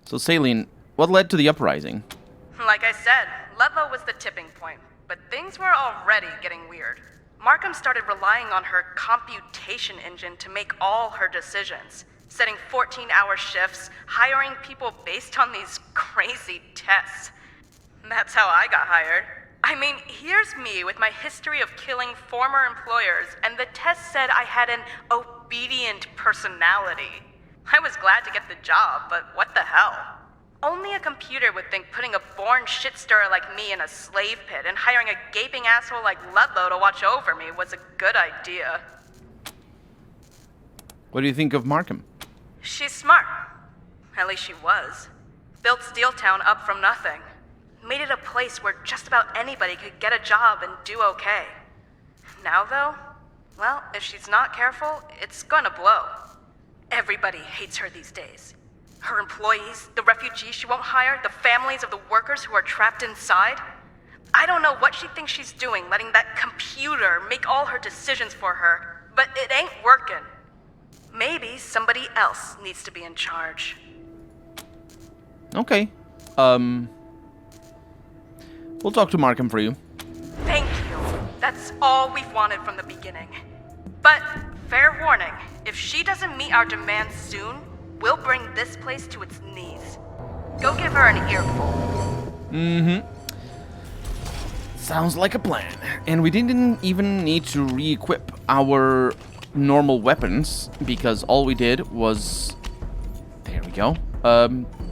So, Saline, what led to the uprising? Like I said, Ludlow was the tipping point, but things were already getting weird. Markham started relying on her computation engine to make all her decisions, setting 14-hour shifts, hiring people based on these crazy tests. That's how I got hired. I mean, here's me with my history of killing former employers, and the test said I had an obedient personality. I was glad to get the job, but what the hell? Only a computer would think putting a born shit-stirrer like me in a slave pit and hiring a gaping asshole like Ludlow to watch over me was a good idea. What do you think of Markham? She's smart. At least she was. Built Steeltown up from nothing. Made it a place where just about anybody could get a job and do okay. Now though, well, if she's not careful, it's gonna blow. Everybody hates her these days. Her employees, the refugees she won't hire, the families of the workers who are trapped inside. I don't know what she thinks she's doing, letting that computer make all her decisions for her, but it ain't working. Maybe somebody else needs to be in charge. Okay. We'll talk to Markham for you. Thank you. That's all we've wanted from the beginning. But, fair warning, if she doesn't meet our demands soon, we'll bring this place to its knees. Go give her an earful. Mm-hmm. Sounds like a plan. And we didn't even need to re-equip our normal weapons, because all we did was... There we go.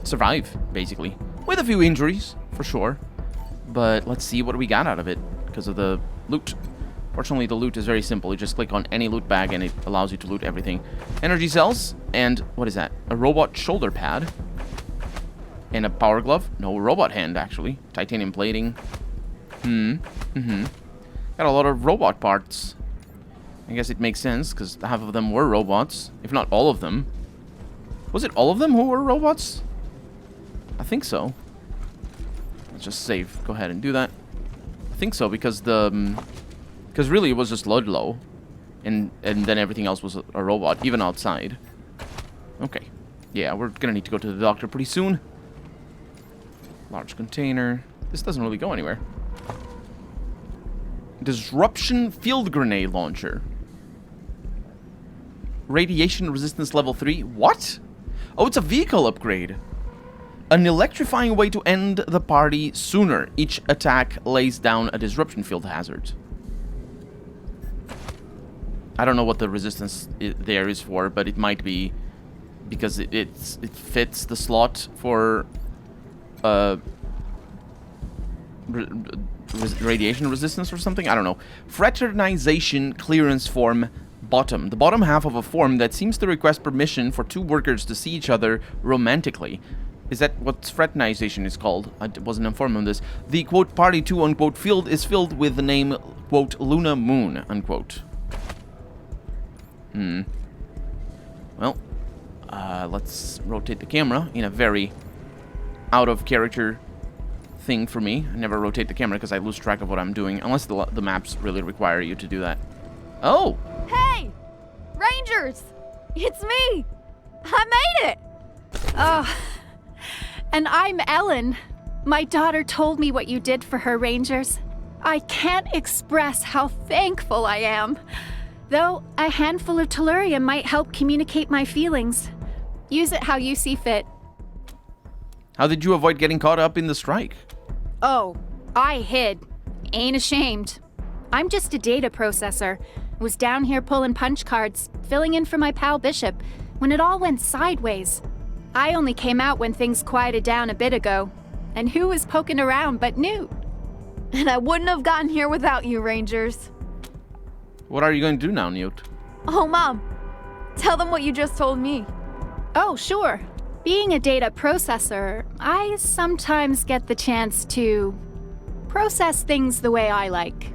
Survive, basically. With a few injuries, for sure. But let's see what we got out of it, because of the loot. Fortunately, the loot is very simple. You just click on any loot bag and it allows you to loot everything. Energy cells, and what is that? A robot shoulder pad. And a power glove. No, robot hand, actually. Titanium plating. Got a lot of robot parts. I guess it makes sense, because half of them were robots. If not all of them. Was it all of them who were robots? I think so. Let's just save. Go ahead and do that. I think so, because because really it was just Ludlow, and then everything else was a robot, even outside. Okay. Yeah, we're gonna need to go to the doctor pretty soon. Large container. This doesn't really go anywhere. Disruption field grenade launcher. Radiation resistance level 3. What? Oh, it's a vehicle upgrade. An electrifying way to end the party sooner. Each attack lays down a disruption field hazard. I don't know what the resistance there is for, but it might be because it fits the slot for radiation resistance or something. I don't know. Fraternization clearance form bottom. The bottom half of a form that seems to request permission for two workers to see each other romantically. Is that what fraternization is called? I wasn't informed on this. The, quote, party to, unquote, field is filled with the name, quote, Luna Moon, unquote. Well, let's rotate the camera in a very out-of-character thing for me. I never rotate the camera because I lose track of what I'm doing, unless the maps really require you to do that. Oh! Hey! Rangers! It's me! I made it! Oh... And I'm Ellen. My daughter told me what you did for her, Rangers. I can't express how thankful I am. Though a handful of tellurium might help communicate my feelings. Use it how you see fit. How did you avoid getting caught up in the strike? Oh, I hid. Ain't ashamed. I'm just a data processor. Was down here pulling punch cards, filling in for my pal Bishop, when it all went sideways. I only came out when things quieted down a bit ago. And who was poking around but Newt? And I wouldn't have gotten here without you, Rangers. What are you going to do now, Newt? Oh, Mom. Tell them what you just told me. Oh, sure. Being a data processor, I sometimes get the chance to process things the way I like.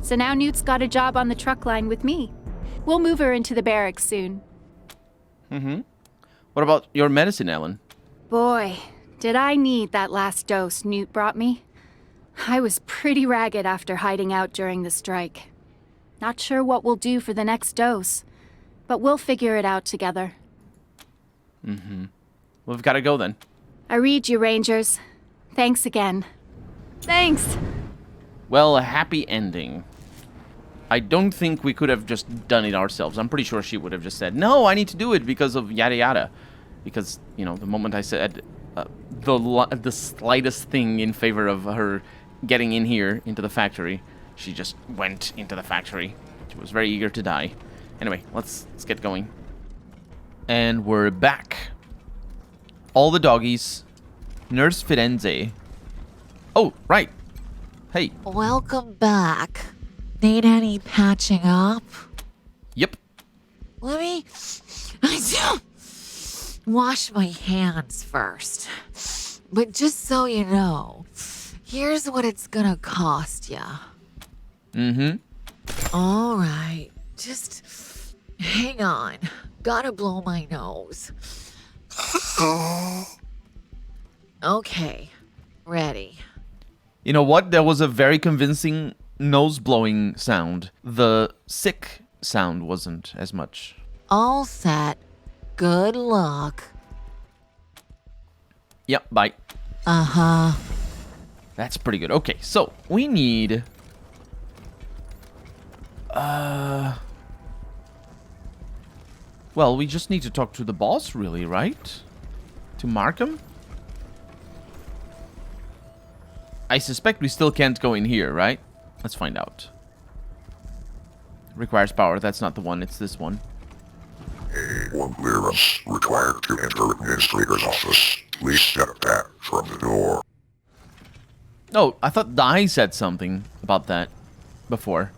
So now Newt's got a job on the truck line with me. We'll move her into the barracks soon. What about your medicine, Ellen? Boy, did I need that last dose Newt brought me. I was pretty ragged after hiding out during the strike. Not sure what we'll do for the next dose, but we'll figure it out together. We've got to go then. I read you, Rangers. Thanks again. Thanks. Well, a happy ending. I don't think we could have just done it ourselves. I'm pretty sure she would have just said, no, I need to do it because of yada yada. Because, you know, the moment I said the slightest thing in favor of her getting in here into the factory, she just went into the factory. She was very eager to die. Anyway, let's get going. And we're back. All the doggies. Nurse Firenze. Oh, right. Hey. Welcome back. Need any patching up? Yep. Let me wash my hands first. But just so you know, here's what it's gonna cost ya. Mm-hmm. All right, just hang on. Gotta blow my nose. Okay, ready. You know what? There was a very convincing nose-blowing sound. The sick sound wasn't as much. All set. Good luck. Yep, bye. Uh-huh. That's pretty good. Okay, so we need... Well, we just need to talk to the boss, really, right? To Markham? I suspect we still can't go in here, right? Let's find out. Requires power. That's not the one. It's this one. A1 clearance required to enter Administrator's office. Please step back from the door. Oh, I thought Dai said something about that before.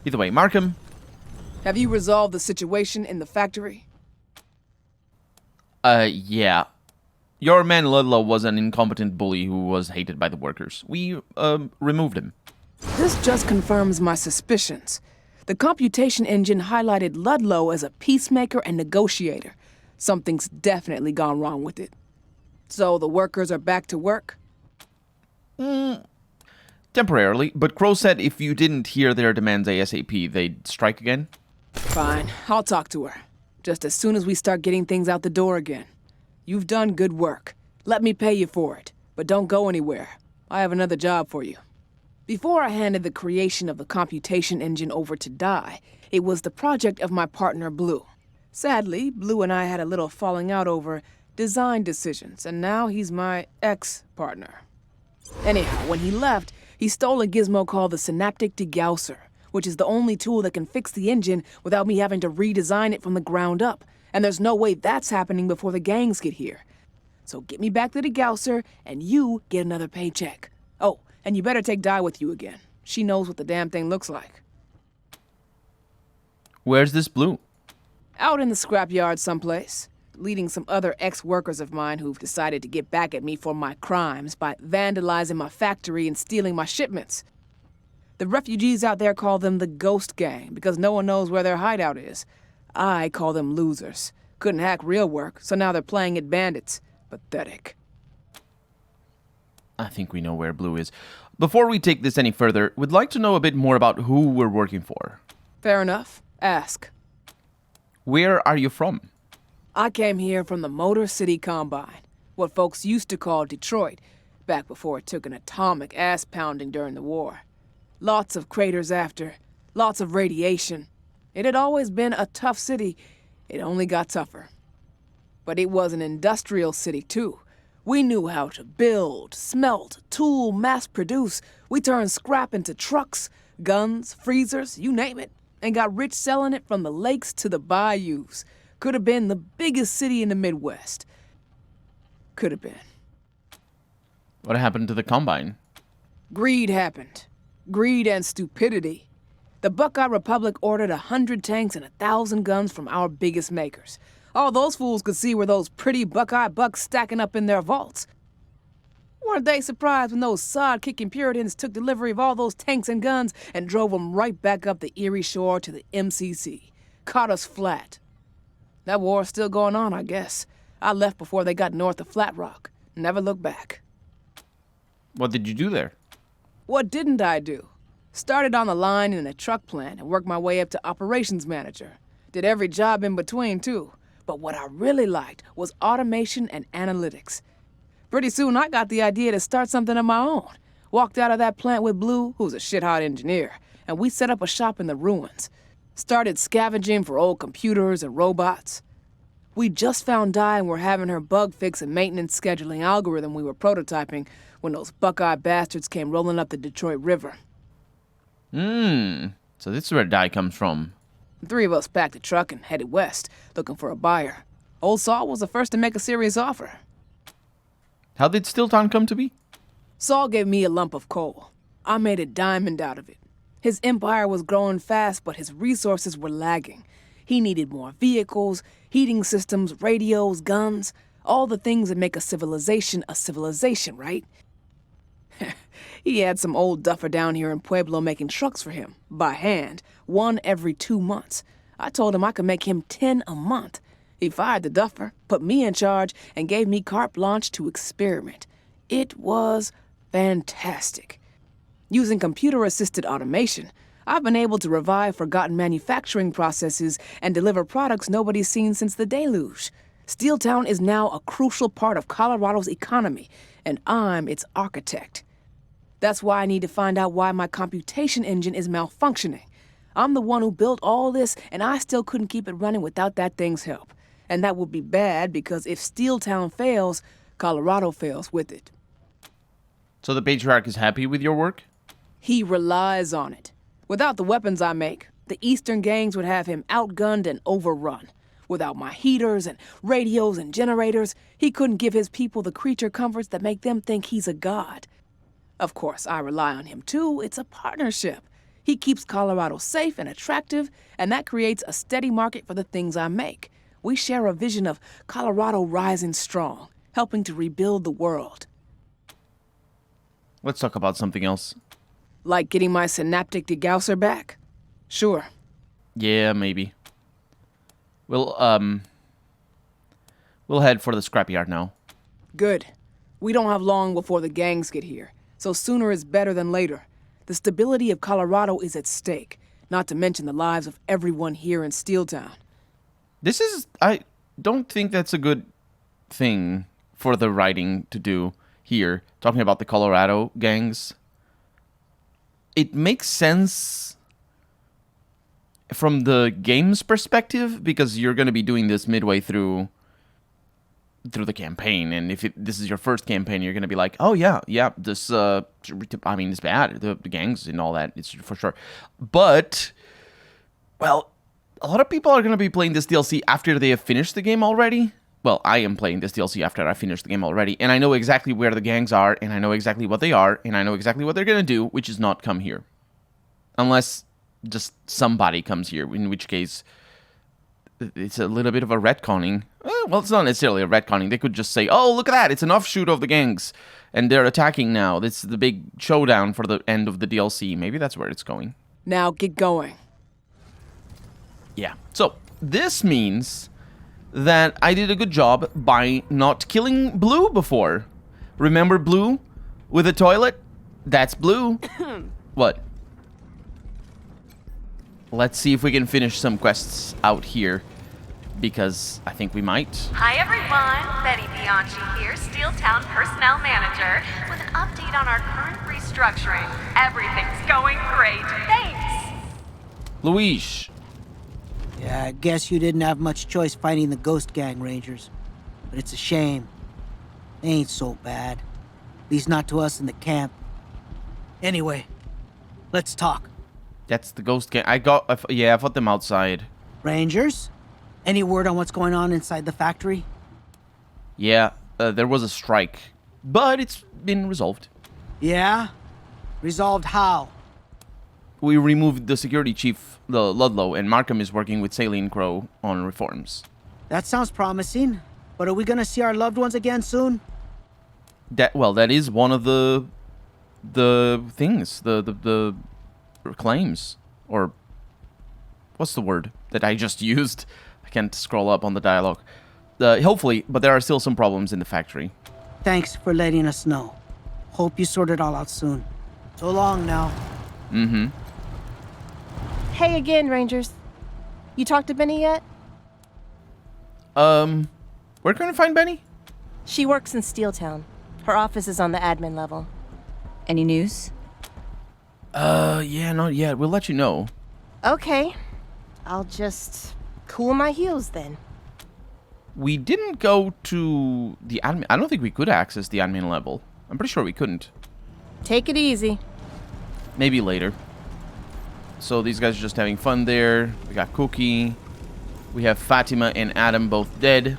Either way, Markham. Have you resolved the situation in the factory? Yeah. Your man Ludlow was an incompetent bully who was hated by the workers. We, removed him. This just confirms my suspicions. The computation engine highlighted Ludlow as a peacemaker and negotiator. Something's definitely gone wrong with it. So the workers are back to work? Temporarily, but Crow said if you didn't hear their demands ASAP, they'd strike again. Fine, I'll talk to her. Just as soon as we start getting things out the door again. You've done good work. Let me pay you for it. But don't go anywhere. I have another job for you. Before I handed the creation of the computation engine over to Dai, it was the project of my partner Blue. Sadly, Blue and I had a little falling out over design decisions, and now he's my ex-partner. Anyhow, when he left, he stole a gizmo called the Synaptic Degausser, which is the only tool that can fix the engine without me having to redesign it from the ground up. And there's no way that's happening before the gangs get here. So get me back to the Degausser, and you get another paycheck. Oh, and you better take Dai with you again. She knows what the damn thing looks like. Where's this Blue? Out in the scrapyard someplace, leading some other ex-workers of mine who've decided to get back at me for my crimes by vandalizing my factory and stealing my shipments. The refugees out there call them the Ghost Gang because no one knows where their hideout is. I call them losers. Couldn't hack real work, so now they're playing at bandits. Pathetic. I think we know where Blue is. Before we take this any further, we'd like to know a bit more about who we're working for. Fair enough. Ask. Where are you from? I came here from the Motor City Combine, what folks used to call Detroit, back before it took an atomic ass-pounding during the war. Lots of craters after, lots of radiation. It had always been a tough city. It only got tougher. But it was an industrial city, too. We knew how to build, smelt, tool, mass-produce. We turned scrap into trucks, guns, freezers, you name it, and got rich selling it from the lakes to the bayous. Could have been the biggest city in the Midwest. Could have been. What happened to the Combine? Greed happened. Greed and stupidity. The Buckeye Republic ordered 100 tanks and 1,000 guns from our biggest makers. All those fools could see were those pretty Buckeye bucks stacking up in their vaults. Weren't they surprised when those sod-kicking Puritans took delivery of all those tanks and guns and drove them right back up the Erie Shore to the MCC? Caught us flat. That war's still going on, I guess. I left before they got north of Flat Rock. Never looked back. What did you do there? What didn't I do? Started on the line in a truck plant and worked my way up to operations manager. Did every job in between, too. But what I really liked was automation and analytics. Pretty soon I got the idea to start something of my own. Walked out of that plant with Blue, who's a shit-hot engineer, and we set up a shop in the ruins. Started scavenging for old computers and robots. We just found Di and were having her bug fix and maintenance scheduling algorithm we were prototyping when those Buckeye bastards came rolling up the Detroit River. So this is where Di comes from. The three of us packed a truck and headed west, looking for a buyer. Old Saul was the first to make a serious offer. How did Steeltown come to be? Saul gave me a lump of coal. I made a diamond out of it. His empire was growing fast, but his resources were lagging. He needed more vehicles, heating systems, radios, guns, all the things that make a civilization, right? He had some old duffer down here in Pueblo making trucks for him, by hand, one every 2 months. I told him I could make him 10 a month. He fired the duffer, put me in charge, and gave me carte blanche to experiment. It was fantastic. Using computer-assisted automation, I've been able to revive forgotten manufacturing processes and deliver products nobody's seen since the deluge. Steeltown is now a crucial part of Colorado's economy, and I'm its architect. That's why I need to find out why my computation engine is malfunctioning. I'm the one who built all this, and I still couldn't keep it running without that thing's help. And that would be bad, because if Steeltown fails, Colorado fails with it. So the Patriarch is happy with your work? He relies on it. Without the weapons I make, the Eastern gangs would have him outgunned and overrun. Without my heaters and radios and generators, he couldn't give his people the creature comforts that make them think he's a god. Of course, I rely on him too. It's a partnership. He keeps Colorado safe and attractive, and that creates a steady market for the things I make. We share a vision of Colorado rising strong, helping to rebuild the world. Let's talk about something else. Like getting my synaptic degausser back? Sure. Yeah, maybe. We'll head for the scrapyard now. Good. We don't have long before the gangs get here, so sooner is better than later. The stability of Colorado is at stake, not to mention the lives of everyone here in Steeltown. I don't think that's a good thing for the writing to do here, talking about the Colorado gangs. It makes sense from the game's perspective, because you're going to be doing this midway through the campaign, and if this is your first campaign, you're going to be like, oh yeah, this, it's bad, the gangs and all that, it's for sure. But, well, a lot of people are going to be playing this DLC after they have finished the game already. Well, I am playing this DLC after I finished the game already, and I know exactly where the gangs are, and I know exactly what they are, and I know exactly what they're going to do, which is not come here. Unless just somebody comes here, in which case it's a little bit of a retconning. Well, it's not necessarily a retconning. They could just say, oh, look at that, it's an offshoot of the gangs, and they're attacking now. This is the big showdown for the end of the DLC. Maybe that's where it's going. Now get going. Yeah, so this means that I did a good job by not killing Blue before. Remember Blue with a toilet? That's Blue. What? Let's see if we can finish some quests out here, because I think we might. Hi everyone, Betty Bianchi here, Steeltown Personnel Manager, with an update on our current restructuring. Everything's going great, thanks! Luis. Yeah, I guess you didn't have much choice fighting the Ghost Gang Rangers. But it's a shame. They ain't so bad. At least not to us in the camp. Anyway, let's talk. That's the Ghost Gang. I fought them outside. Rangers? Any word on what's going on inside the factory? Yeah, there was a strike, but it's been resolved. Yeah? Resolved how? We removed the security chief, the Ludlow, and Markham is working with Saline Crow on reforms. That sounds promising. But are we gonna see our loved ones again soon? That is one of the things, the claims, or what's the word that I just used? I can't scroll up on the dialogue. Hopefully, but there are still some problems in the factory. Thanks for letting us know. Hope you sort it all out soon. So long now. Mm-hmm. Hey again, Rangers. You talked to Benny yet? Where can I find Benny? She works in Steeltown. Her office is on the admin level. Any news? Yeah, not yet. We'll let you know. Okay. I'll just cool my heels then. We didn't go to the admin. I don't think we could access the admin level. I'm pretty sure we couldn't. Take it easy. Maybe later. So these guys are just having fun there. We got Cookie. We have Fatima and Adam both dead.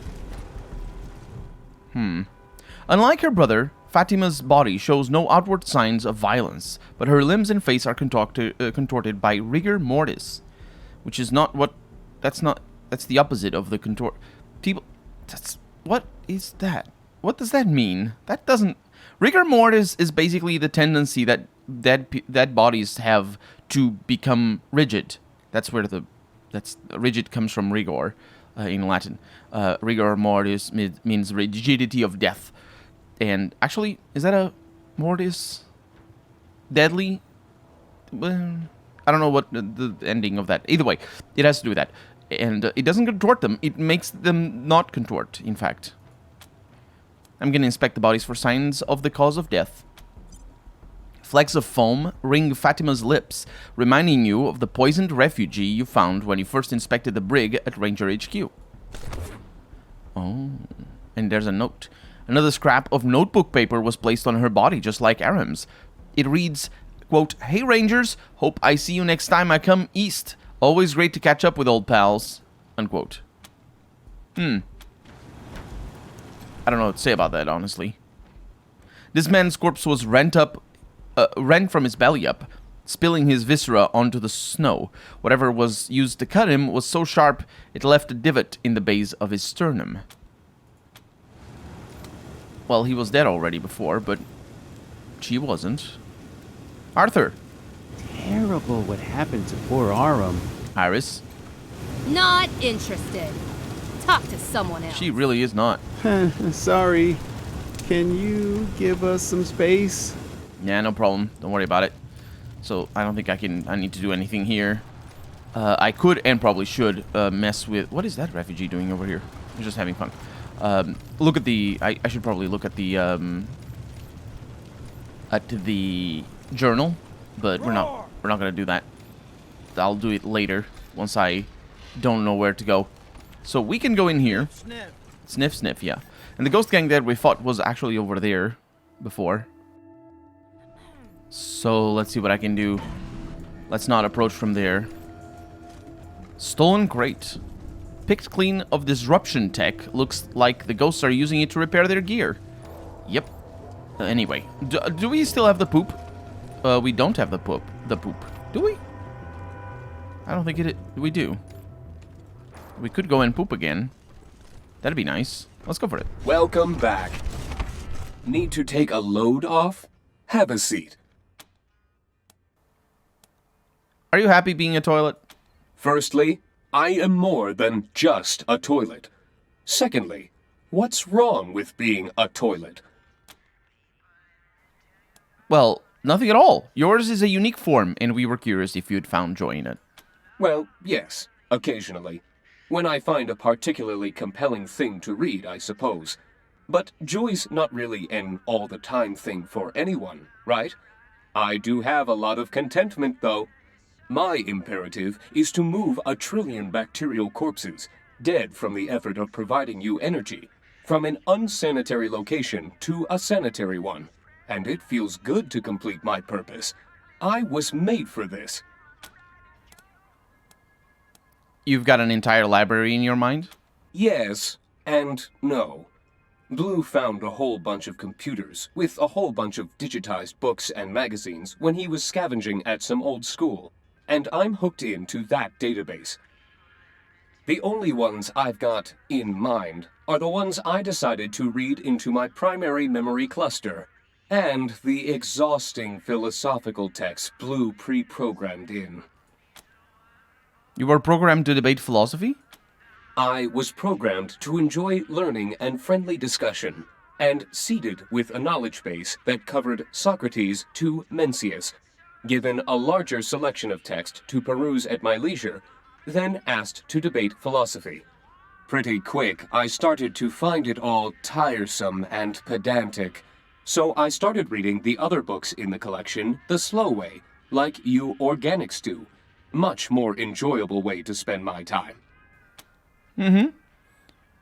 Unlike her brother, Fatima's body shows no outward signs of violence, but her limbs and face are contorted by rigor mortis, which is not what... That's the opposite of the contort... People... What is that? What does that mean? That doesn't... Rigor mortis is basically the tendency that dead bodies have to become rigid. That's where rigid comes from rigor in Latin. Rigor mortis means rigidity of death. And actually, is that a mortis? Deadly? I don't know what the ending of that. Either way, it has to do with that. And it doesn't contort them. It makes them not contort, in fact. I'm going to inspect the bodies for signs of the cause of death. Flecks of foam ring Fatima's lips, reminding you of the poisoned refugee you found when you first inspected the brig at Ranger HQ. Oh, and there's a note. Another scrap of notebook paper was placed on her body, just like Aram's. It reads, quote, "Hey Rangers, hope I see you next time I come east. Always great to catch up with old pals," unquote. I don't know what to say about that, honestly. This man's corpse was rent from his belly up, spilling his viscera onto the snow. Whatever was used to cut him was so sharp it left a divot in the base of his sternum. Well, he was dead already before, but she wasn't. Arthur. Terrible what happened to poor Aram. Iris. Not interested. Talk to someone else. She really is not. Sorry. Can you give us some space? Yeah, no problem. Don't worry about it. So, I don't think I need to do anything here. I could and probably should mess with... What is that refugee doing over here? He's just having fun. Look at the... I should probably look at the journal, but we're not going to do that. I'll do it later once I don't know where to go. So we can go in here. Sniff. Sniff, sniff, yeah. And the ghost gang that we fought was actually over there before. So let's see what I can do. Let's not approach from there. Stolen crate. Picked clean of disruption tech. Looks like the ghosts are using it to repair their gear. Yep. Anyway, do we still have the poop? We don't have the poop. Do we? I don't think we do. We could go and poop again. That'd be nice. Let's go for it. Welcome back. Need to take a load off? Have a seat. Are you happy being a toilet? Firstly, I am more than just a toilet. Secondly, what's wrong with being a toilet? Well, nothing at all. Yours is a unique form, and we were curious if you'd found joy in it. Well, yes, occasionally. When I find a particularly compelling thing to read, I suppose. But joy's not really an all-the-time thing for anyone, right? I do have a lot of contentment, though. My imperative is to move 1 trillion bacterial corpses, dead from the effort of providing you energy, from an unsanitary location to a sanitary one. And it feels good to complete my purpose. I was made for this. You've got an entire library in your mind? Yes, and no. Blue found a whole bunch of computers with a whole bunch of digitized books and magazines when he was scavenging at some old school, and I'm hooked into that database. The only ones I've got in mind are the ones I decided to read into my primary memory cluster, and the exhausting philosophical texts Blue pre-programmed in. You were programmed to debate philosophy? I was programmed to enjoy learning and friendly discussion, and seeded with a knowledge base that covered Socrates to Mencius, given a larger selection of text to peruse at my leisure, then asked to debate philosophy. Pretty quick, I started to find it all tiresome and pedantic, So I started reading the other books in the collection the slow way, like you organics do. Much more enjoyable way to spend my time. Mm-hmm.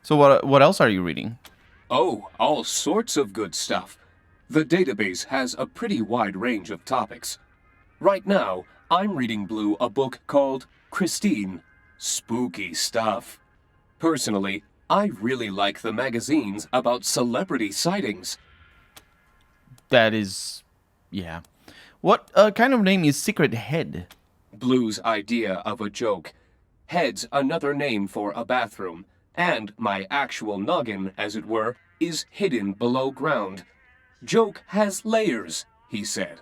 So what else are you reading? Oh, all sorts of good stuff. The database has a pretty wide range of topics. Right now, I'm reading Blue a book called Christine. Spooky stuff. Personally, I really like the magazines about celebrity sightings. That is... yeah. What kind of name is Secret Head? Blue's idea of a joke. Head's another name for a bathroom, and my actual noggin, as it were, is hidden below ground. Joke has layers, he said.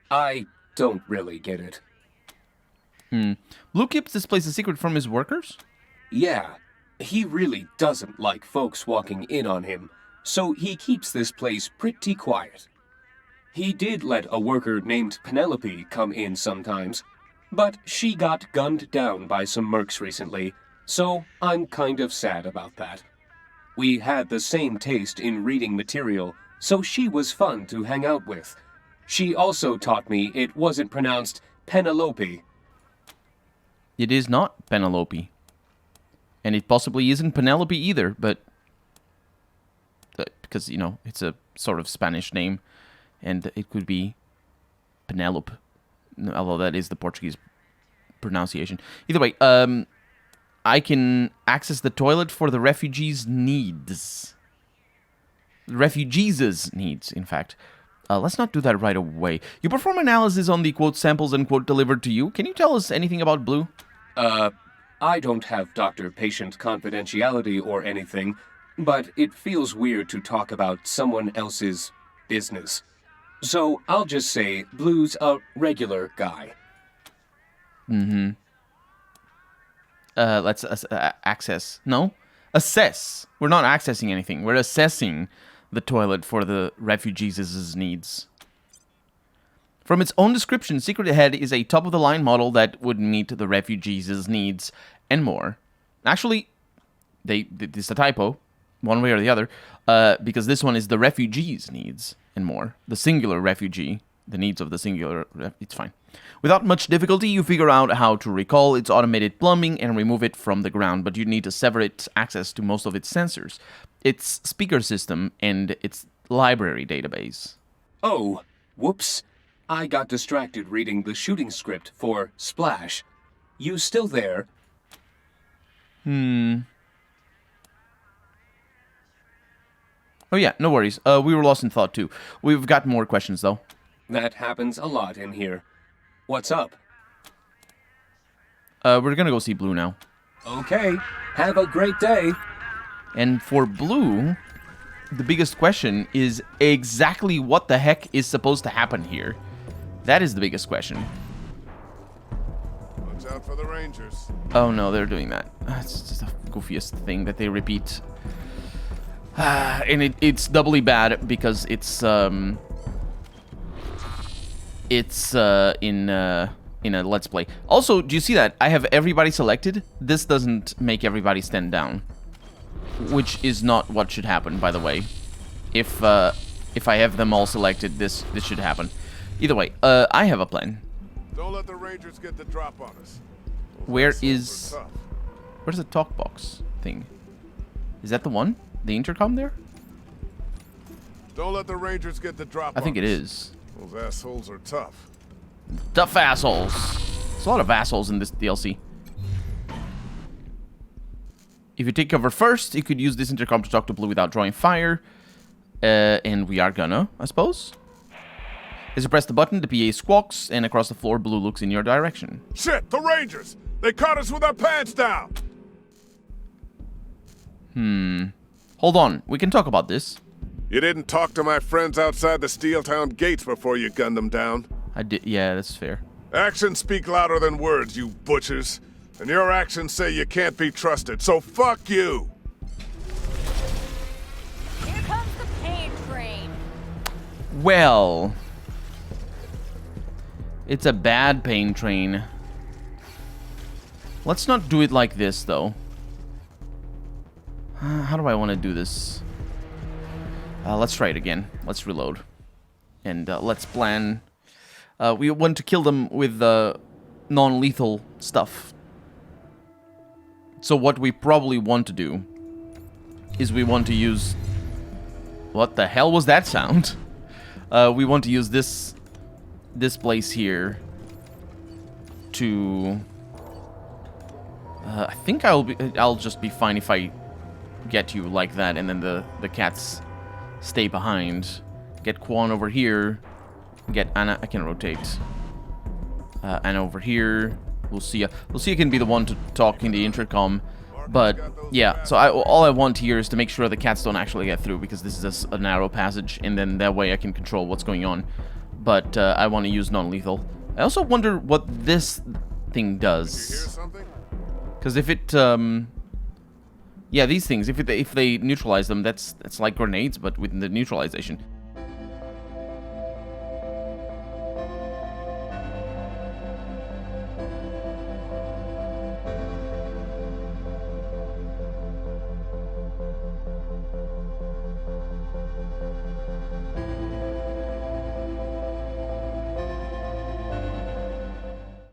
I don't really get it. Blue keeps this place a secret from his workers? Yeah, he really doesn't like folks walking in on him, so he keeps this place pretty quiet. He did let a worker named Penelope come in sometimes, but she got gunned down by some mercs recently, so I'm kind of sad about that. We had the same taste in reading material, so she was fun to hang out with. She also taught me it wasn't pronounced Penelope. It is not Penelope. And it possibly isn't Penelope either, but... because, you know, it's a sort of Spanish name, and it could be Penelope, although that is the Portuguese pronunciation. Either way, I can access the toilet for the refugees' needs. Refugees' needs, in fact. Let's not do that right away. You perform analysis on the quote samples and quote delivered to you. Can you tell us anything about Blue? I don't have doctor-patient confidentiality or anything, but it feels weird to talk about someone else's business. So I'll just say Blue's a regular guy. Mm-hmm. Let's access. No? Assess. We're not accessing anything. We're assessing the toilet for the refugees' needs. From its own description, Secret Head is a top-of-the-line model that would meet the refugees' needs and more. Actually, this is a typo, one way or the other, because this one is the refugees' needs and more. The singular refugee, the needs of the singular, it's fine. Without much difficulty, you figure out how to recall its automated plumbing and remove it from the ground, but you need to sever its access to most of its sensors, its speaker system, and its library database. Oh, whoops. I got distracted reading the shooting script for Splash. You still there? Oh yeah, no worries. We were lost in thought too. We've got more questions though. That happens a lot in here. What's up? We're gonna go see Blue now. Okay, have a great day. And for Blue, the biggest question is exactly what the heck is supposed to happen here? That is the biggest question. Watch out for the Rangers. Oh no, they're doing that. It's just the goofiest thing that they repeat. And it's doubly bad because it's in a Let's Play. Also, do you see that? I have everybody selected. This doesn't make everybody stand down. Which is not what should happen, by the way. If I have them all selected, this should happen. Either way, I have a plan. Don't let the Rangers get the drop on us. Where's the talk box thing? Is that the one? The intercom there? Don't let the Rangers get the drop on us. I think it is. Those assholes are tough. Tough assholes. There's a lot of assholes in this DLC. If you take cover first, you could use this intercom to talk to Blue without drawing fire. And we are gonna, I suppose. As you press the button, the PA squawks, and across the floor, Blue looks in your direction. Shit, the Rangers! They caught us with our pants down! Hold on, we can talk about this. You didn't talk to my friends outside the Steeltown gates before you gunned them down. I did, yeah, that's fair. Actions speak louder than words, you butchers. And your actions say you can't be trusted, so fuck you! Here comes the pain train. Well... it's a bad pain train. Let's not do it like this, though. How do I want to do this? Let's try it again. Let's reload. And let's plan... we want to kill them with non-lethal stuff. So what we probably want to do is we want to use... What the hell was that sound? We want to use this place here to... I think I'll just be fine if I get you like that, and then the cats stay behind. Get Quan over here. Get Anna. I can rotate. Anna over here. Lucia can be the one to talk in the intercom. But yeah, so all I want here is to make sure the cats don't actually get through, because this is a narrow passage, and then that way I can control what's going on. But I want to use non-lethal. I also wonder what this thing does. Because if it, yeah, these things, if they neutralize them, that's like grenades, but with the neutralization.